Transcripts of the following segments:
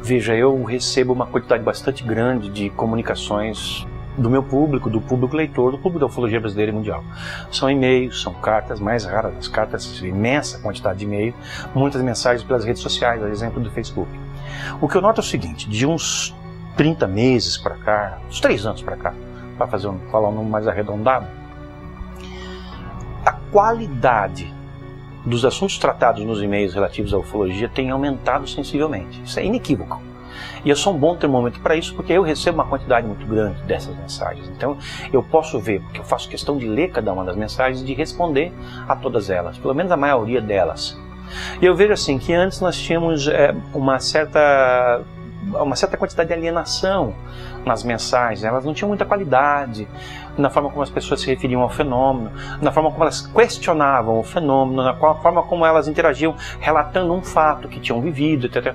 Veja, eu recebo uma quantidade bastante grande de comunicações do meu público, do público leitor, do público da ufologia brasileira e mundial. São e-mails, são cartas, mais raras as cartas, imensa quantidade de e-mail, muitas mensagens pelas redes sociais, por exemplo do Facebook. O que eu noto é o seguinte, de uns 30 meses para cá, uns 3 anos para cá, para falar um número mais arredondado, a qualidade dos assuntos tratados nos e-mails relativos à ufologia tem aumentado sensivelmente. Isso é inequívoco. E eu sou um bom termômetro para isso, porque eu recebo uma quantidade muito grande dessas mensagens. Então eu posso ver, porque eu faço questão de ler cada uma das mensagens e de responder a todas elas, pelo menos a maioria delas. E eu vejo assim que antes nós tínhamos uma certa quantidade de alienação nas mensagens, elas não tinham muita qualidade na forma como as pessoas se referiam ao fenômeno, na forma como elas questionavam o fenômeno, na forma como elas interagiam relatando um fato que tinham vivido, etc.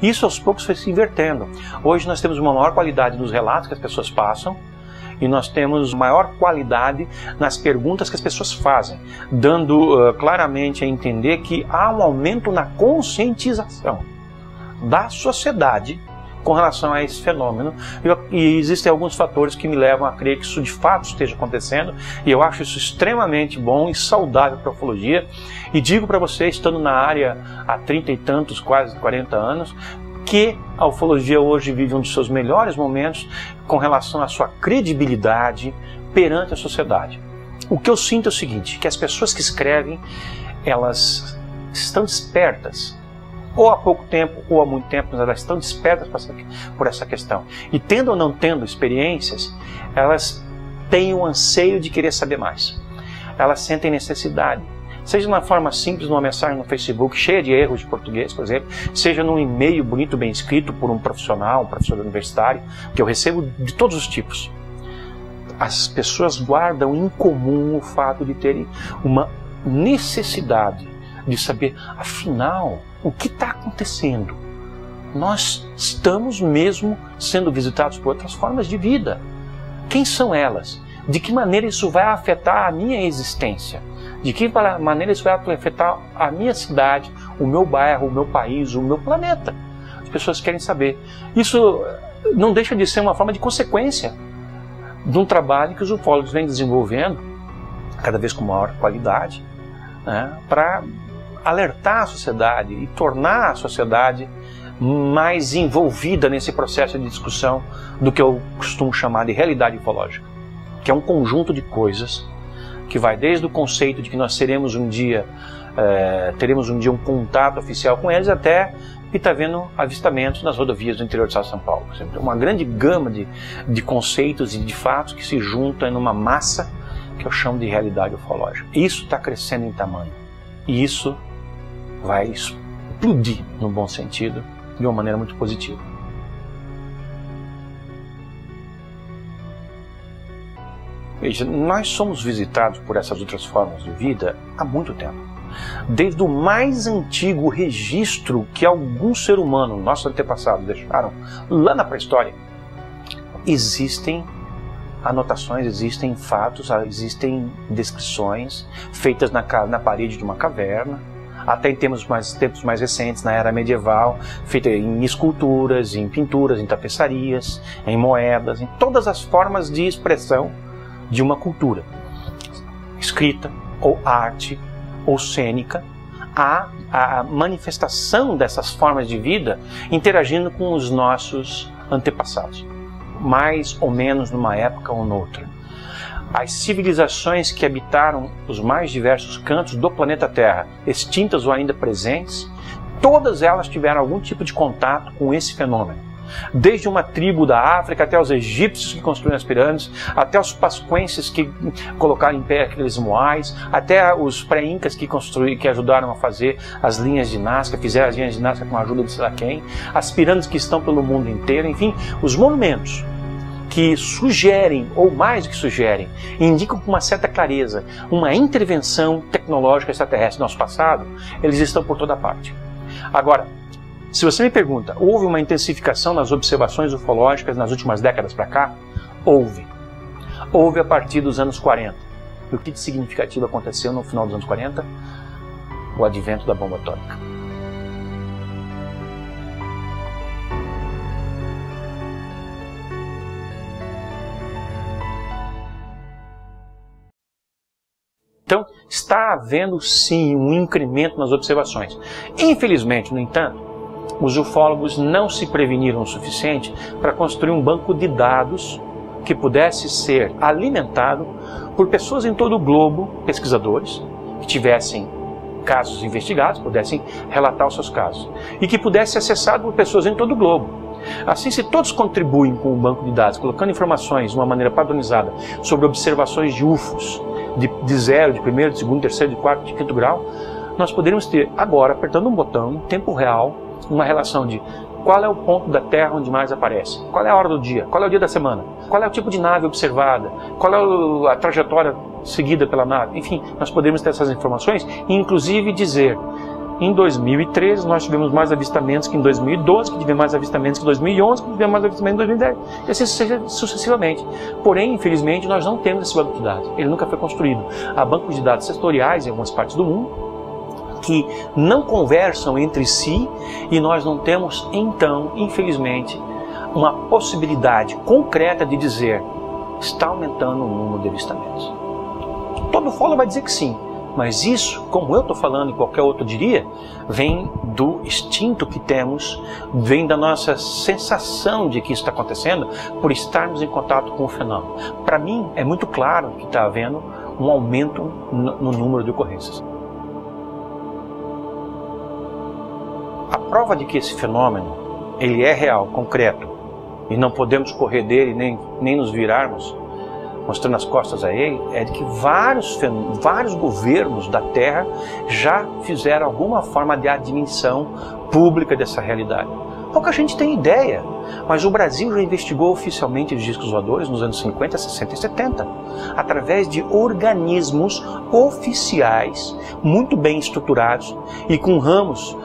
Isso aos poucos foi se invertendo. Hoje nós temos uma maior qualidade nos relatos que as pessoas passam e nós temos maior qualidade nas perguntas que as pessoas fazem, dando claramente a entender que há um aumento na conscientização da sociedade com relação a esse fenômeno, e existem alguns fatores que me levam a crer que isso de fato esteja acontecendo, e eu acho isso extremamente bom e saudável para a ufologia, e digo para você, estando na área há 30 e tantos, quase 40 anos, que a ufologia hoje vive um dos seus melhores momentos com relação à sua credibilidade perante a sociedade. O que eu sinto é o seguinte, que as pessoas que escrevem, elas estão despertas, ou há pouco tempo, ou há muito tempo, mas elas estão despertas por essa questão. E tendo ou não tendo experiências, elas têm o anseio de querer saber mais. Elas sentem necessidade. Seja na forma simples, numa mensagem no Facebook, cheia de erros de português, por exemplo, seja num e-mail bonito, bem escrito por um professor universitário, que eu recebo de todos os tipos. As pessoas guardam em comum o fato de terem uma necessidade de saber, afinal, o que está acontecendo? Nós estamos mesmo sendo visitados por outras formas de vida. Quem são elas? De que maneira isso vai afetar a minha existência? De que maneira isso vai afetar a minha cidade, o meu bairro, o meu país, o meu planeta? As pessoas querem saber. Isso não deixa de ser uma forma de consequência de um trabalho que os ufólogos vêm desenvolvendo, cada vez com maior qualidade, né, para alertar a sociedade e tornar a sociedade mais envolvida nesse processo de discussão do que eu costumo chamar de realidade ufológica, que é um conjunto de coisas que vai desde o conceito de que nós teremos um dia um contato oficial com eles, até que está vendo avistamentos nas rodovias do interior do estado de São Paulo. Uma grande gama de conceitos e de fatos que se juntam em uma massa que eu chamo de realidade ufológica. Isso está crescendo em tamanho. E isso vai explodir, no bom sentido, de uma maneira muito positiva. Veja, nós somos visitados por essas outras formas de vida há muito tempo. Desde o mais antigo registro que algum ser humano, nossos antepassados, deixaram lá na pré-história, existem anotações, existem fatos, existem descrições feitas na parede de uma caverna, até em tempos mais recentes, na era medieval, feita em esculturas, em pinturas, em tapeçarias, em moedas, em todas as formas de expressão de uma cultura, escrita, ou arte, ou cênica, a manifestação dessas formas de vida interagindo com os nossos antepassados, mais ou menos numa época ou noutra. As civilizações que habitaram os mais diversos cantos do planeta Terra, extintas ou ainda presentes, todas elas tiveram algum tipo de contato com esse fenômeno. Desde uma tribo da África, até os egípcios que construíram as pirâmides, até os pascuenses que colocaram em pé aqueles moais, até os pré-incas que ajudaram a fazer as linhas de Nazca, fizeram as linhas de Nazca com a ajuda de sei lá quem, as pirâmides que estão pelo mundo inteiro, enfim, os monumentos que sugerem, ou mais do que sugerem, indicam com uma certa clareza uma intervenção tecnológica extraterrestre no nosso passado, eles estão por toda parte. Agora, se você me pergunta, houve uma intensificação nas observações ufológicas nas últimas décadas para cá? Houve. Houve a partir dos anos 40. E o que de significativo aconteceu no final dos anos 40? O advento da bomba atômica. Então, está havendo sim um incremento nas observações. Infelizmente, no entanto, os ufólogos não se preveniram o suficiente para construir um banco de dados que pudesse ser alimentado por pessoas em todo o globo, pesquisadores, que tivessem casos investigados, pudessem relatar os seus casos, e que pudesse ser acessado por pessoas em todo o globo. Assim, se todos contribuem com o banco de dados, colocando informações de uma maneira padronizada sobre observações de UFOs, de 0, de 1º, de 2º, 3º, de 4º, de 5º grau, nós poderíamos ter agora, apertando um botão, em tempo real, uma relação de qual é o ponto da Terra onde mais aparece, qual é a hora do dia, qual é o dia da semana, qual é o tipo de nave observada, qual é a trajetória seguida pela nave. Enfim, nós poderíamos ter essas informações e inclusive dizer, em 2013 nós tivemos mais avistamentos que em 2012, que tivemos mais avistamentos que em 2011, que tivemos mais avistamentos que em 2010, e assim sucessivamente. Porém, infelizmente, nós não temos esse banco de dados, ele nunca foi construído. Há bancos de dados setoriais em algumas partes do mundo, que não conversam entre si, e nós não temos, então, infelizmente, uma possibilidade concreta de dizer está aumentando o número de avistamentos. Todo ufólogo vai dizer que sim, mas isso, como eu estou falando e qualquer outro diria, vem do instinto que temos, vem da nossa sensação de que isso está acontecendo por estarmos em contato com o fenômeno. Para mim, é muito claro que está havendo um aumento no número de ocorrências. A prova de que esse fenômeno ele é real, concreto, e não podemos correr dele nem nos virarmos mostrando as costas a ele, é de que vários governos da Terra já fizeram alguma forma de admissão pública dessa realidade. Pouca gente tem ideia, mas o Brasil já investigou oficialmente os discos voadores nos anos 50, 60 e 70, através de organismos oficiais, muito bem estruturados e com ramos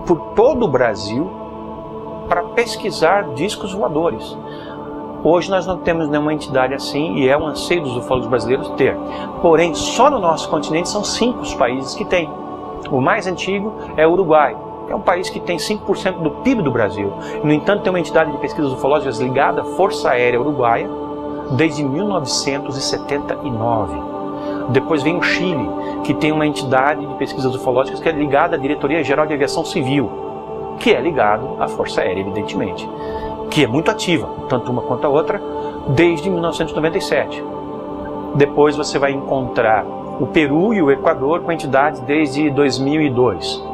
por todo o Brasil para pesquisar discos voadores. Hoje nós não temos nenhuma entidade assim e é um anseio dos ufólogos brasileiros ter. Porém, só no nosso continente são 5 os países que têm. O mais antigo é o Uruguai. É um país que tem 5% do PIB do Brasil. No entanto, tem uma entidade de pesquisas ufológicas ligada à Força Aérea Uruguaia desde 1979. Depois vem o Chile, que tem uma entidade de pesquisas ufológicas que é ligada à Diretoria Geral de Aviação Civil, que é ligado à Força Aérea, evidentemente, que é muito ativa, tanto uma quanto a outra, desde 1997. Depois você vai encontrar o Peru e o Equador com entidades desde 2002.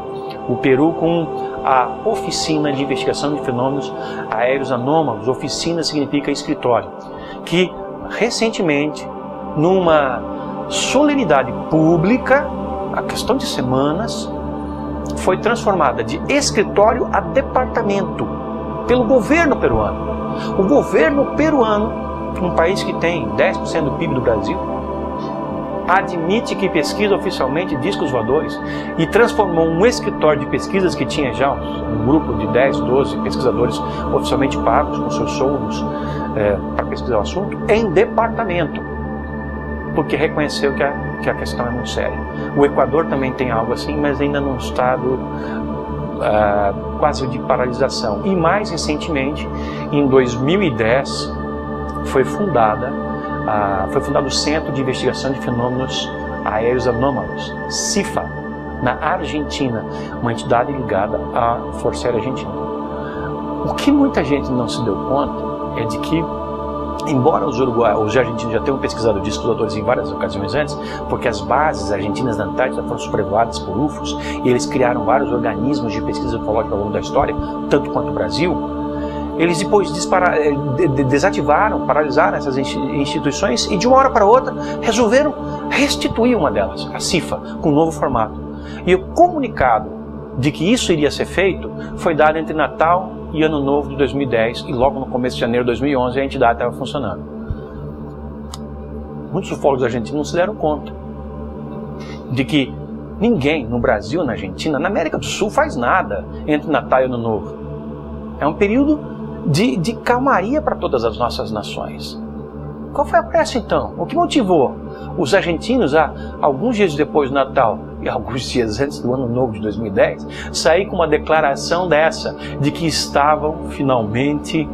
O Peru com a Oficina de Investigação de Fenômenos Aéreos Anômalos, oficina significa escritório, que recentemente, numa solenidade pública, a questão de semanas, foi transformada de escritório a departamento pelo governo peruano. O governo peruano, um país que tem 10% do PIB do Brasil, admite que pesquisa oficialmente discos voadores e transformou um escritório de pesquisas que tinha já um grupo de 10, 12 pesquisadores oficialmente pagos com seus soldos para pesquisar o assunto em departamento, porque reconheceu que a questão é muito séria. O Equador também tem algo assim, mas ainda num estado quase de paralisação. E mais recentemente, em 2010, foi fundado o Centro de Investigação de Fenômenos Aéreos Anômalos, CIFA, na Argentina, uma entidade ligada à Força Aérea Argentina. O que muita gente não se deu conta é de que embora os argentinos já tenham pesquisado discos voadores em várias ocasiões antes, porque as bases argentinas da Antártida foram sobrevoadas por UFOs e eles criaram vários organismos de pesquisa ufológica ao longo da história, tanto quanto o Brasil, eles depois desativaram, paralisaram essas instituições e de uma hora para outra resolveram restituir uma delas, a CIFA, com um novo formato. E o comunicado de que isso iria ser feito foi dado entre Natal e Ano Novo de 2010 e logo no começo de janeiro de 2011 a entidade estava funcionando. Muitos ufólogos argentinos não se deram conta de que ninguém no Brasil, na Argentina, na América do Sul faz nada entre Natal e Ano Novo. É um período de calmaria para todas as nossas nações. Qual foi a pressa então? O que motivou os argentinos a, alguns dias depois do Natal e alguns dias antes do Ano Novo de 2010, sair com uma declaração dessa, de que estavam finalmente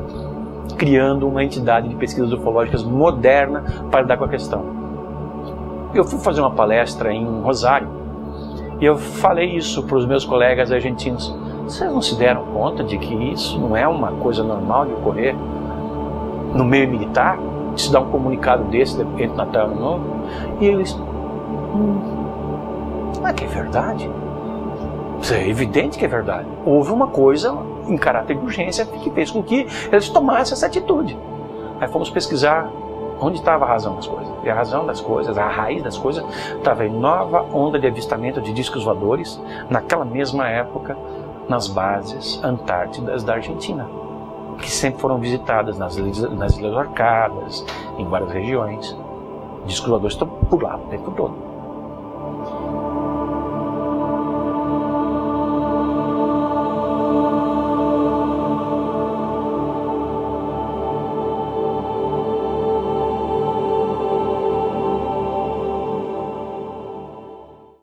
criando uma entidade de pesquisas ufológicas moderna para lidar com a questão? Eu fui fazer uma palestra em Rosário e eu falei isso para os meus colegas argentinos. Vocês não se deram conta de que isso não é uma coisa normal de ocorrer no meio militar? De se dar um comunicado desse entre Natal e Ano Novo? E eles... não é que é verdade? É evidente que é verdade. Houve uma coisa em caráter de urgência que fez com que eles tomassem essa atitude. Aí fomos pesquisar onde estava a razão das coisas. E a razão das coisas, a raiz das coisas, estava em nova onda de avistamento de discos voadores, naquela mesma época, nas bases antártidas da Argentina, que sempre foram visitadas nas Ilhas Orcadas, em várias regiões. Discos voadores estão por lá o tempo todo.